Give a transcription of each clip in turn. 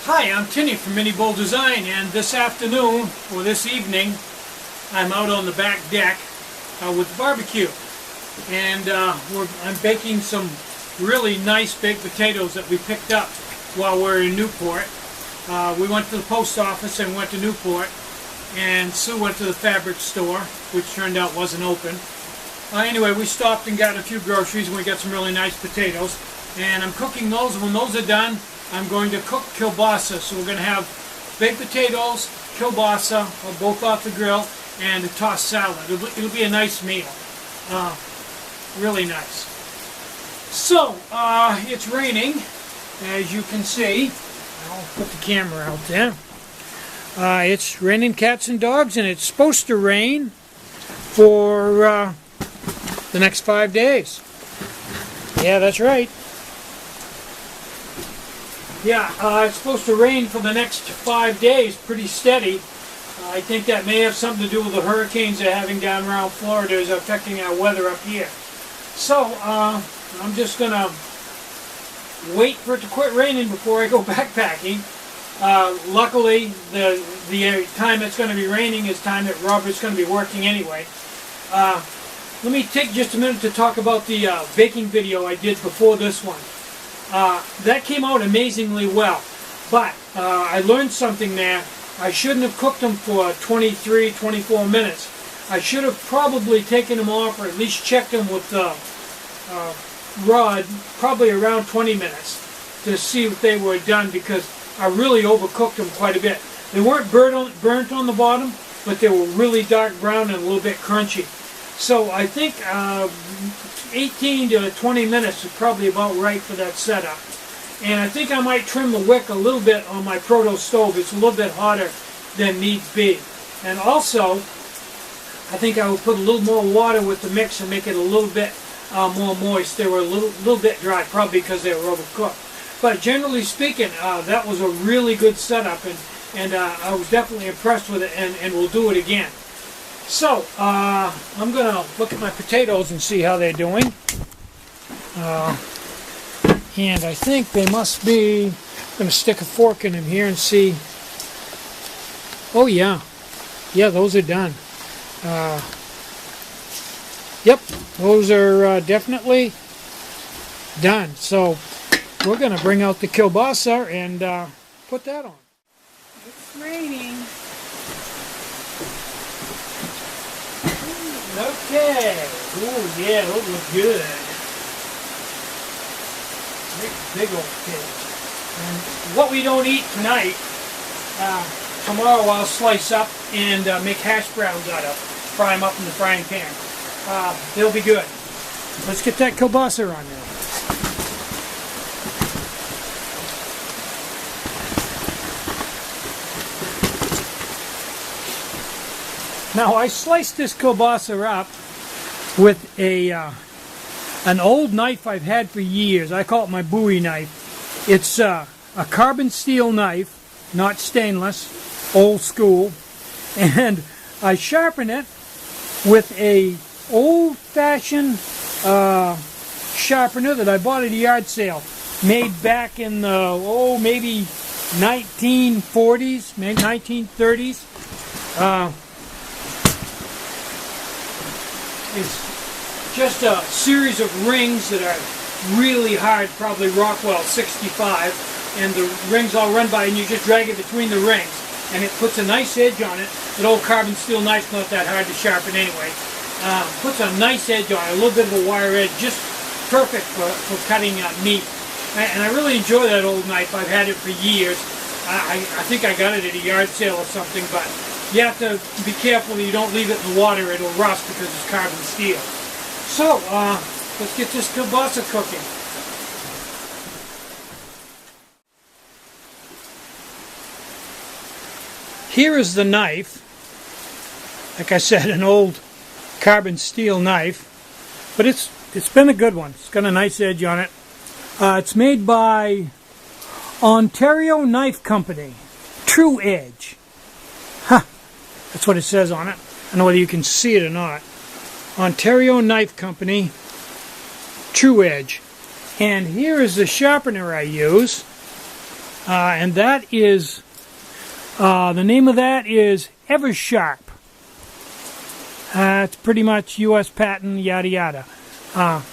Hi, I'm Tinny from minibulldesign, and this afternoon, or this evening, I'm out on the back deck with the barbecue. And I'm baking some really nice baked potatoes that we picked up while we're in Newport. We went to the post office and went to Newport, and Sue went to the fabric store, which turned out wasn't open. Anyway, we stopped and got a few groceries, and we got some really nice potatoes. And I'm cooking those. When those are done, I'm going to cook kielbasa. So we're going to have baked potatoes, kielbasa, both off the grill, and a tossed salad. It'll be a nice meal. Really nice. So, it's raining, as you can see. I'll put the camera out there. It's raining cats and dogs, and it's supposed to rain for the next 5 days. Yeah, that's right. Yeah, it's supposed to rain for the next 5 days, pretty steady. I think that may have something to do with the hurricanes they're having down around Florida is affecting our weather up here. So, I'm just going to wait for it to quit raining before I go backpacking. Luckily, the time it's going to be raining is time that Robert's going to be working anyway. Let me take just a minute to talk about the baking video I did before this one. That came out amazingly well, but I learned something there. I shouldn't have cooked them for 23, 24 minutes. I should have probably taken them off, or at least checked them with the rod probably around 20 minutes to see if they were done, because I really overcooked them quite a bit. They weren't burnt on the bottom, but they were really dark brown and a little bit crunchy. So I think 18 to 20 minutes is probably about right for that setup. And I think I might trim the wick a little bit on my proto stove. It's a little bit hotter than needs be. And also, I think I will put a little more water with the mix and make it a little bit more moist. They were a little bit dry, probably because they were overcooked. But generally speaking, that was a really good setup, and I was definitely impressed with it, and we'll do it again. So, I'm going to look at my potatoes and see how they're doing. And I think they must be, I'm going to stick a fork in them here and see. Oh yeah, those are done. Yep, those are definitely done. So we're going to bring out the kielbasa and put that on. It's raining. Okay. Oh yeah, those look good. Big old pig. And what we don't eat tonight, tomorrow I'll slice up and make hash browns out of. Fry them up in the frying pan. They'll be good. Let's get that kielbasa on now. Now I sliced this kielbasa up with an old knife I've had for years. I call it my Bowie knife. It's a carbon steel knife, not stainless, old school, and I sharpen it with a old-fashioned sharpener that I bought at a yard sale, made back in the maybe 1940s, maybe 1930s. It's just a series of rings that are really hard, probably Rockwell 65, and the rings all run by, and you just drag it between the rings, and it puts a nice edge on it. An old carbon steel knife's not that hard to sharpen anyway. Puts a nice edge on it, a little bit of a wire edge, just perfect for cutting meat. And I really enjoy that old knife. I've had it for years. I think I got it at a yard sale or something, but you have to be careful that you don't leave it in the water. It'll rust because it's carbon steel. So, let's get this kielbasa cooking. Here is the knife. Like I said, an old carbon steel knife, but it's been a good one. It's got a nice edge on it. It's made by Ontario Knife Company, True Edge. That's what it says on it. I don't know whether you can see it or not. Ontario Knife Company, True Edge. And here is the sharpener I use. and that is, the name of that is Eversharp. It's pretty much U.S. patent, yada yada. Bought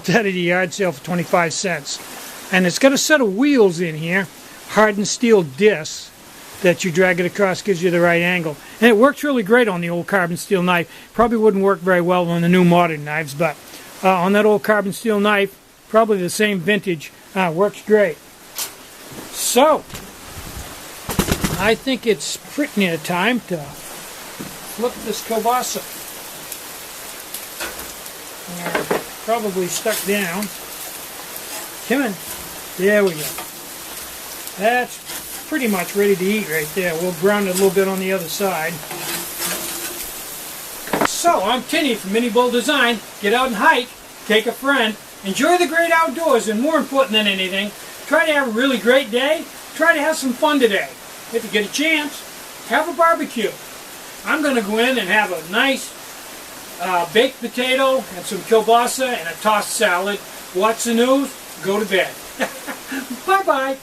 that at a yard sale for 25 cents. And it's got a set of wheels in here, hardened steel discs, that you drag it across, gives you the right angle. And it works really great on the old carbon steel knife. Probably wouldn't work very well on the new modern knives, but on that old carbon steel knife, probably the same vintage, works great. So, I think it's pretty near time to flip this kielbasa. Probably stuck down. Come on. There we go. That's pretty much ready to eat right there. We'll brown it a little bit on the other side. So, I'm Tinny from minibulldesign. Get out and hike, take a friend, enjoy the great outdoors, and more important than anything, try to have a really great day. Try to have some fun today. If you get a chance, have a barbecue. I'm going to go in and have a nice baked potato and some kielbasa and a tossed salad. Watch the news, go to bed. Bye-bye.